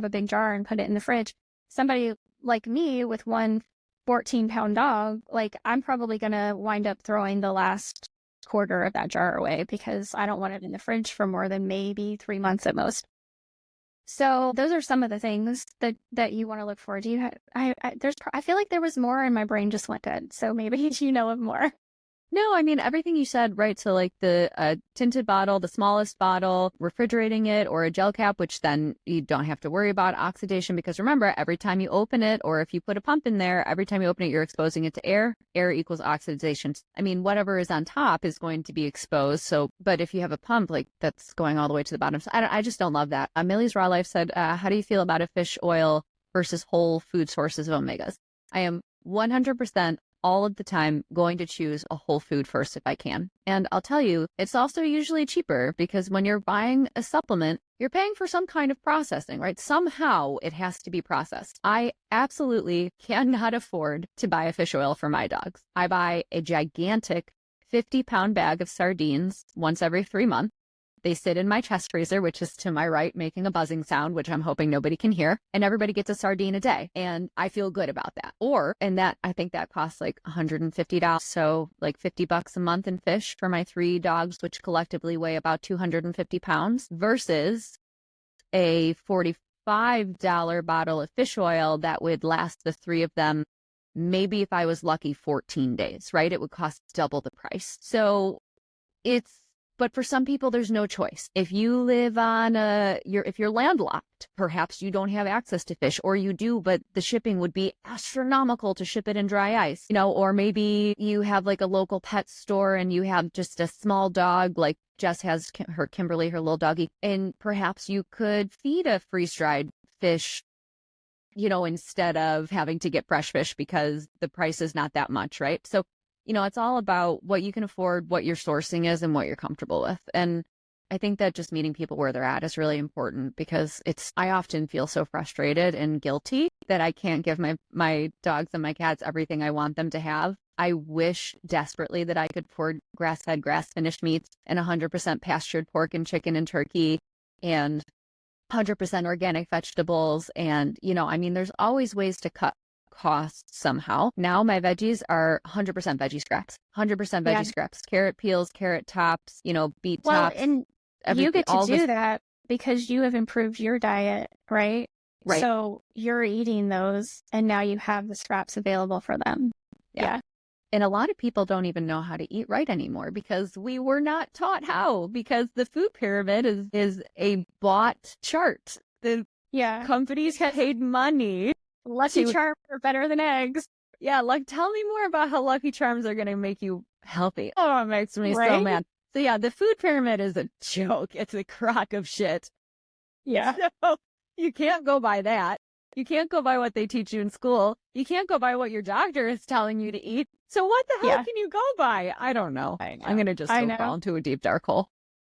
big jar and put it in the fridge. Somebody like me with one 14-pound dog, like, I'm probably going to wind up throwing the last quarter of that jar away because I don't want it in the fridge for more than maybe 3 months at most. So those are some of the things that you want to look for. Do you have, I feel like there was more and my brain just went dead. So maybe you know of more. No, I mean, everything you said, right? So like the tinted bottle, the smallest bottle, refrigerating it, or a gel cap, which then you don't have to worry about oxidation, because remember, every time you open it, or if you put a pump in there, every time you open it, you're exposing it to air. Air equals oxidation. I mean, whatever is on top is going to be exposed. So, but if you have a pump, like, that's going all the way to the bottom. So I just don't love that. Millie's Raw Life said, how do you feel about a fish oil versus whole food sources of omegas? I am 100% all of the time going to choose a whole food first if I can. And I'll tell you, it's also usually cheaper, because when you're buying a supplement, you're paying for some kind of processing, right? Somehow it has to be processed. I absolutely cannot afford to buy a fish oil for my dogs. I buy a gigantic 50-pound bag of sardines once every 3 months. They sit in my chest freezer, which is to my right, making a buzzing sound, which I'm hoping nobody can hear. And everybody gets a sardine a day. And I feel good about that. I think that costs like $150. So like $50 a month in fish for my 3 dogs, which collectively weigh about 250 pounds, versus a $45 bottle of fish oil that would last the 3 of them, maybe if I was lucky, 14 days, right? It would cost double the price. So but for some people, there's no choice. If you live on if you're landlocked, perhaps you don't have access to fish, or you do, but the shipping would be astronomical to ship it in dry ice, or maybe you have like a local pet store and you have just a small dog, like Jess has her Kimberly, her little doggy, and perhaps you could feed a freeze-dried fish, instead of having to get fresh fish, because the price is not that much, right? So it's all about what you can afford, what your sourcing is, and what you're comfortable with. And I think that just meeting people where they're at is really important, because I often feel so frustrated and guilty that I can't give my dogs and my cats everything I want them to have. I wish desperately that I could afford grass-fed, grass-finished meats and 100% pastured pork and chicken and turkey and 100% organic vegetables. And, there's always ways to cut costs somehow. Now my veggies are 100% veggie scraps, 100% veggie scraps, carrot peels, carrot tops, beet tops. And you get to do that because you have improved your diet, right? Right. So you're eating those, and now you have the scraps available for them. Yeah. And a lot of people don't even know how to eat right anymore, because we were not taught how, because the food pyramid is a bought chart. The companies paid money. Lucky Charms are better than eggs. Yeah, tell me more about how Lucky Charms are going to make you healthy. Oh, it makes me so mad. So yeah, the food pyramid is a joke. It's a crock of shit. Yeah. So you can't go by that. You can't go by what they teach you in school. You can't go by what your doctor is telling you to eat. So what the hell can you go by? I don't know. I'm going to just fall into a deep dark hole.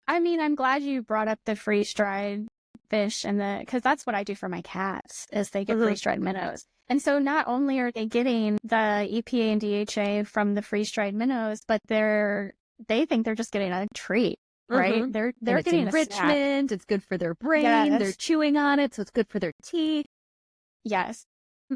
I mean, I'm glad you brought up the freeze-dried fish, because that's what I do for my cats, is they get freeze-dried minnows. And so not only are they getting the EPA and DHA from the freeze-dried minnows, but they think they're just getting a treat, right? They're getting enrichment. It's good for their brain. They're chewing on it, so it's good for their teeth. Yes.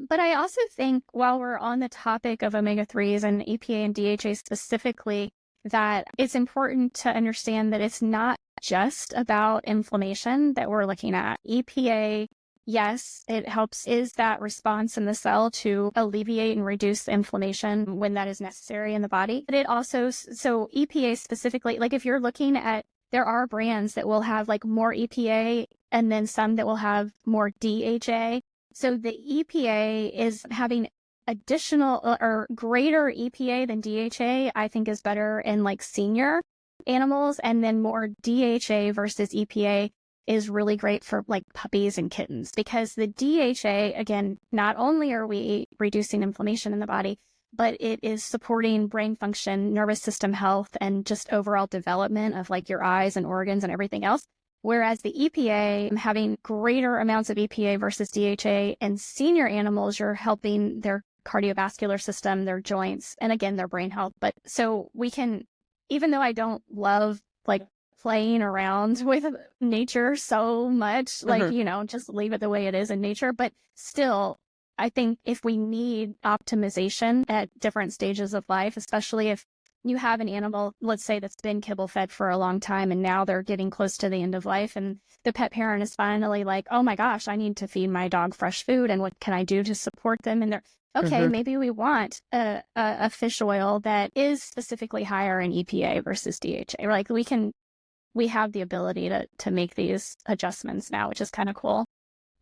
But I also think while we're on the topic of omega-3s and EPA and DHA specifically, that it's important to understand that it's not just about inflammation that we're looking at. EPA, yes, it helps, is that response in the cell to alleviate and reduce the inflammation when that is necessary in the body. But it also, so EPA specifically, like if you're looking at, there are brands that will have like more EPA and then some that will have more DHA. So the EPA is having additional or greater EPA than DHA, I think is better in like senior animals, and then more DHA versus EPA is really great for like puppies and kittens, because the DHA, again, not only are we reducing inflammation in the body, but it is supporting brain function, nervous system health, and just overall development of like your eyes and organs and everything else. Whereas the EPA, having greater amounts of EPA versus DHA in senior animals, you're helping their cardiovascular system, their joints, and again, their brain health. But so we can, even though I don't love like playing around with nature so much, like, you know, just leave it the way it is in nature. But still, I think if we need optimization at different stages of life, especially if you have an animal, let's say, that's been kibble fed for a long time and now they're getting close to the end of life, and the pet parent is finally like, oh my gosh, I need to feed my dog fresh food, and what can I do to support them? And they're, okay, maybe we want a fish oil that is specifically higher in EPA versus DHA. Like we have the ability to make these adjustments now, which is kind of cool.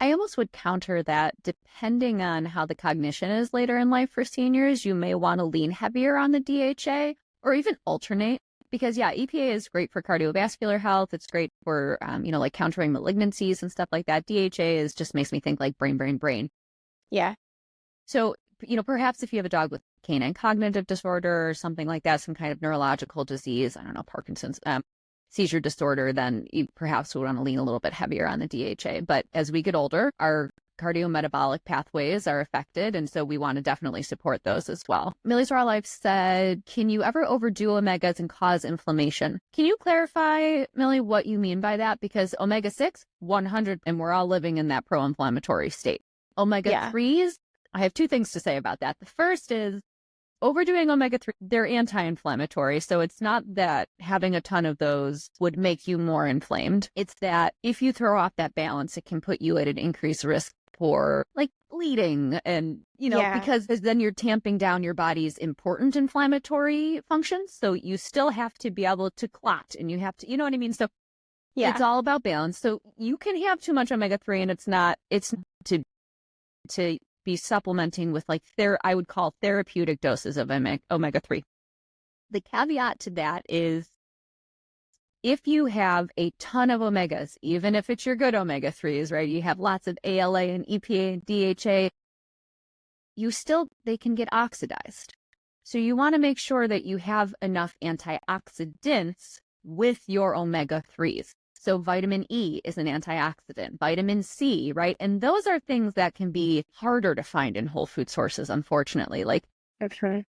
I almost would counter that, depending on how the cognition is later in life for seniors, you may want to lean heavier on the DHA or even alternate. Because yeah, EPA is great for cardiovascular health. It's great for, you know, like countering malignancies and stuff like that. DHA is just makes me think like brain. Yeah. So, you know, perhaps if you have a dog with canine cognitive disorder or something like that, some kind of neurological disease, I don't know, Parkinson's, seizure disorder, then you perhaps would want to lean a little bit heavier on the DHA. But as we get older, our cardiometabolic pathways are affected, and so we want to definitely support those as well. Millie's Raw Life said, can you ever overdo omegas and cause inflammation? Can you clarify, Millie, what you mean by that? Because omega-6, 100, and we're all living in that pro-inflammatory state. Omega-3s, I have two things to say about that. The first is overdoing omega-3, they're anti-inflammatory. So it's not that having a ton of those would make you more inflamed. It's that if you throw off that balance, it can put you at an increased risk for like bleeding and, you know, because then you're tamping down your body's important inflammatory functions. So you still have to be able to clot, and you have to, you know what I mean? So it's all about balance. So you can have too much omega-3 and it's not to be supplementing with like I would call therapeutic doses of omega-3. The caveat to that is if you have a ton of omegas, even if it's your good omega-3s, right? You have lots of ALA and EPA and DHA, they can get oxidized. So you want to make sure that you have enough antioxidants with your omega-3s. So vitamin E is an antioxidant, vitamin C, right? And those are things that can be harder to find in whole food sources, unfortunately. Like, that's right.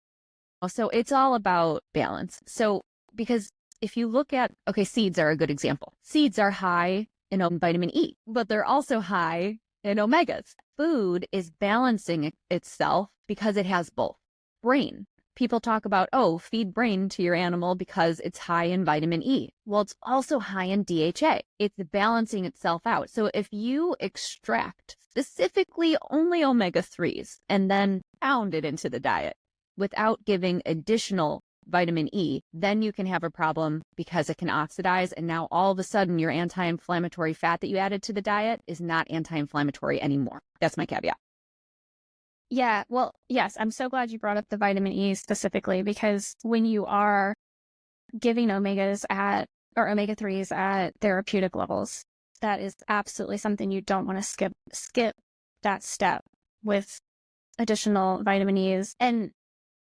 So it's all about balance. So because if you look at, okay, seeds are a good example. Seeds are high in vitamin E, but they're also high in omegas. Food is balancing itself because it has both. Brain. People talk about, oh, feed brain to your animal because it's high in vitamin E. Well, it's also high in DHA. It's balancing itself out. So if you extract specifically only omega-3s and then pound it into the diet without giving additional vitamin E, then you can have a problem because it can oxidize. And now all of a sudden your anti-inflammatory fat that you added to the diet is not anti-inflammatory anymore. That's my caveat. Yeah, well, yes, I'm so glad you brought up the vitamin E specifically, because when you are giving omega-3s at therapeutic levels, that is absolutely something you don't want to skip that step with additional vitamin E's. And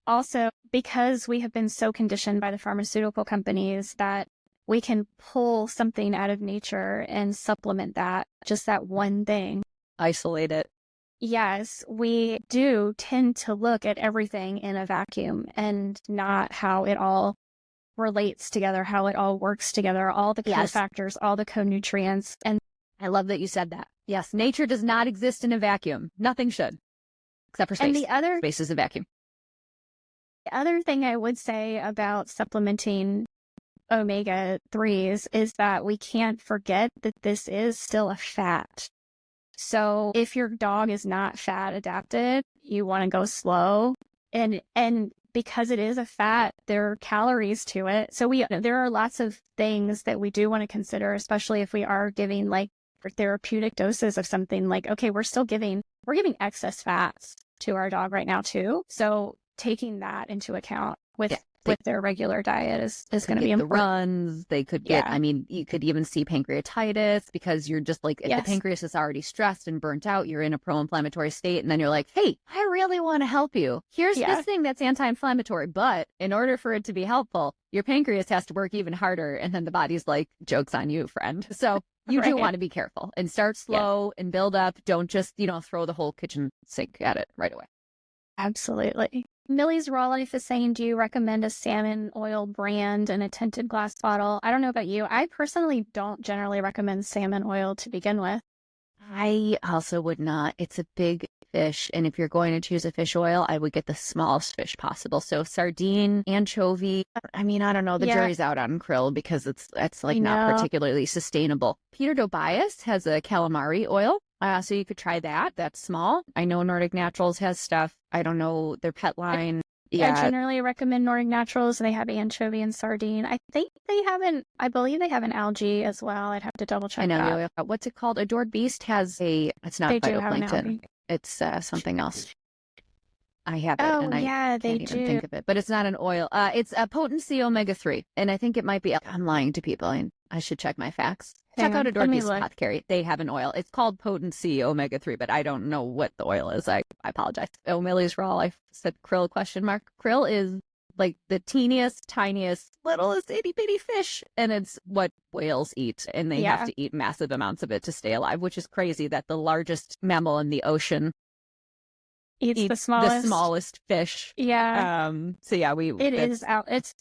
also because we have been so conditioned by the pharmaceutical companies that we can pull something out of nature and supplement that, just that one thing. Isolate it. Yes, we do tend to look at everything in a vacuum and not how it all relates together, how it all works together, all the cofactors, all the co-nutrients. And I love that you said that. Yes, nature does not exist in a vacuum. Nothing should. except for And space. Space is a vacuum. the other thing I would say about supplementing omega-3s is that we can't forget that this is still a fat. So if your dog is not fat adapted, you want to go slow. And because it is a fat, there are calories to it. So there are lots of things that we do want to consider, especially if we are giving like therapeutic doses of something like, okay, we're giving excess fats to our dog right now too. So taking that into account with their regular diet is going to be important. The runs, they could get, I mean, you could even see pancreatitis because you're just like, if the pancreas is already stressed and burnt out, you're in a pro-inflammatory state. And then you're like, hey, I really want to help you. Here's this thing that's anti-inflammatory. But in order for it to be helpful, your pancreas has to work even harder. And then the body's like, joke's on you, friend. So you do want to be careful and start slow and build up. Don't just, throw the whole kitchen sink at it right away. Absolutely. Millie's Raw Life is saying, do you recommend a salmon oil brand in a tinted glass bottle? I don't know about you. I personally don't generally recommend salmon oil to begin with. I also would not. It's a big fish. And if you're going to choose a fish oil, I would get the smallest fish possible. So sardine, anchovy. I mean, I don't know. The jury's out on krill because it's like not particularly sustainable. Peter Tobias has a calamari oil. So you could try that. That's small. I know Nordic Naturals has stuff. I don't know their pet line. I generally recommend Nordic Naturals. They have anchovy and sardine. I believe they have an algae as well. I'd have to double check that. What's it called? Adored Beast has it's not phytoplankton. It's something else. I have it. Oh, and I they can't even think of it. But it's not an oil. It's a Potency Omega-3. And I think it might be, I'm lying to people. I should check my facts. Check out Adored Beast Apothecary. They have an oil. It's called Potency Omega-3, but I don't know what the oil is. I apologize. Oh, Millie's Raw. I said krill ? Krill is like the teeniest, tiniest, littlest itty bitty fish. And it's what whales eat. And they have to eat massive amounts of it to stay alive, which is crazy that the largest mammal in the ocean eats the smallest fish. Yeah. It's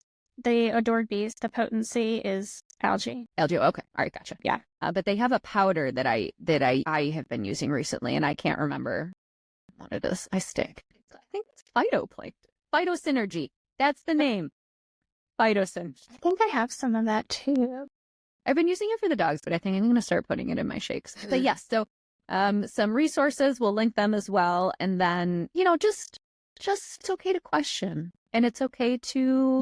the Adored Beast. The Potency is algae. Okay. All right. Gotcha. Yeah. But they have a powder that I have been using recently, and I can't remember what it is. I think it's phytoplankton. Phytosynergy. That's the name. Phytosynergy. I think I have some of that too. I've been using it for the dogs, but I think I'm going to start putting it in my shakes. But yes, so some resources, we'll link them as well. And then, just it's okay to question. And it's okay to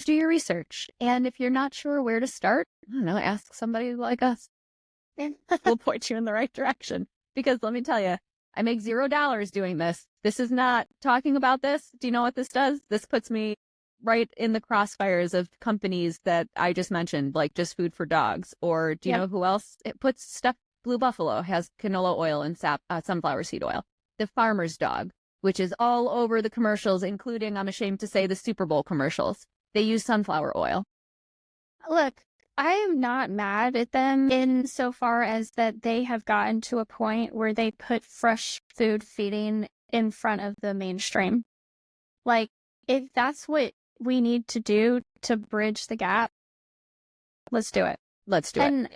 do your research. And if you're not sure where to start, I don't know, ask somebody like us. We'll point you in the right direction. Because let me tell you, I make $0 doing this. This is not talking about this. Do you know what this does? This puts me right in the crossfires of companies that I just mentioned, like Just Food for Dogs. Or do you know who else? It puts stuff. Blue Buffalo has canola oil and sunflower seed oil. The Farmer's Dog, which is all over the commercials, including, I'm ashamed to say, the Super Bowl commercials. They use sunflower oil. Look, I am not mad at them insofar as that they have gotten to a point where they put fresh food feeding in front of the mainstream. Like, if that's what we need to do to bridge the gap, let's do it. And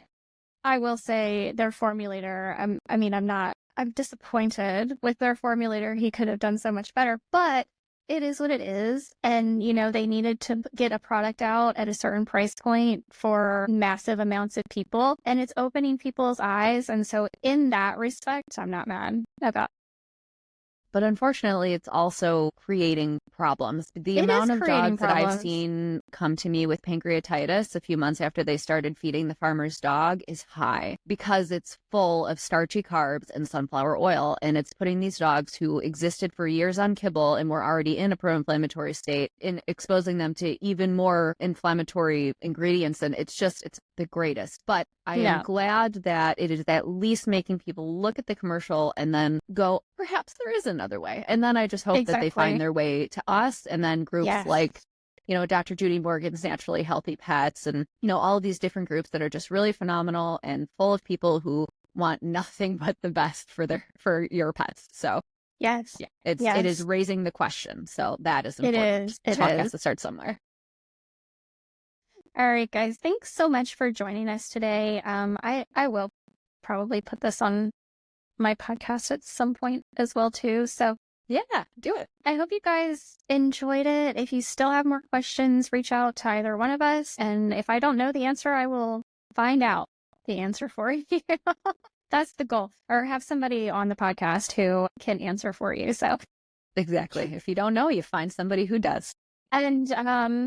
I will say their formulator, I'm disappointed with their formulator. He could have done so much better, but it is what it is. And, they needed to get a product out at a certain price point for massive amounts of people, and it's opening people's eyes. And so in that respect, I'm not mad about. But unfortunately, it's also creating problems. The amount of dogs that I've seen come to me with pancreatitis a few months after they started feeding the farmer's dog is high because it's full of starchy carbs and sunflower oil. And it's putting these dogs who existed for years on kibble and were already in a pro-inflammatory state in exposing them to even more inflammatory ingredients. And it's the greatest. But I am glad that it is at least making people look at the commercial and then go, perhaps there is another way. And then I just hope that they find their way to us, and then groups like, Dr. Judy Morgan's Naturally Healthy Pets, and, all of these different groups that are just really phenomenal and full of people who want nothing but the best for your pets. So it is raising the question. So that is important. It has to start somewhere. All right, guys. Thanks so much for joining us today. I will probably put this on my podcast at some point as well too. So Yeah, do it. I hope you guys enjoyed it. If you still have more questions, reach out to either one of us. And if I don't know the answer, I will find out the answer for you. That's the goal. Or have somebody on the podcast who can answer for you. So Exactly. If you don't know, you find somebody who does. and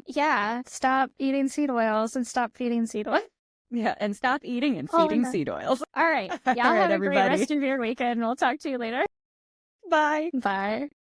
yeah, stop eating seed oils and stop feeding seed oil. Yeah, and stop eating and Oh, feeding no. seed oils. All right. Y'all All right, have a great everybody. rest of your weekend. We'll talk to you later. Bye. Bye.